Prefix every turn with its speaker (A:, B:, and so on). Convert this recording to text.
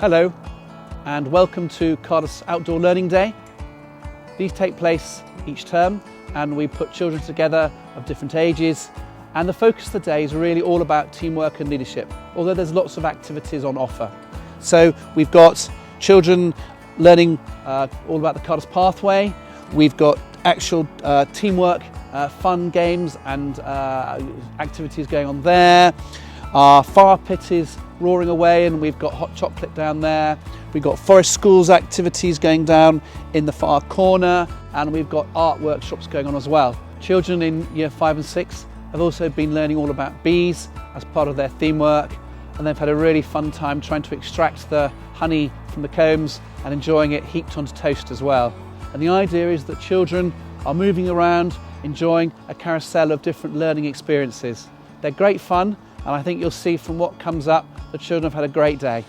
A: Hello and welcome to Carrdus Outdoor Learning Day. These take place each term and we put children together of different ages, and the focus of the day is really all about teamwork and leadership, although there's lots of activities on offer. So we've got children learning all about the Carrdus pathway, we've got actual teamwork, fun games and activities going on there. Our fire pit is roaring away and we've got hot chocolate down there. We've got forest schools activities going down in the far corner, and we've got art workshops going on as well. Children in year 5 and 6 have also been learning all about bees as part of their theme work, and they've had a really fun time trying to extract the honey from the combs and enjoying it heaped onto toast as well. And the idea is that children are moving around, enjoying a carousel of different learning experiences. They're great fun, and I think you'll see from what comes up, the children have had a great day.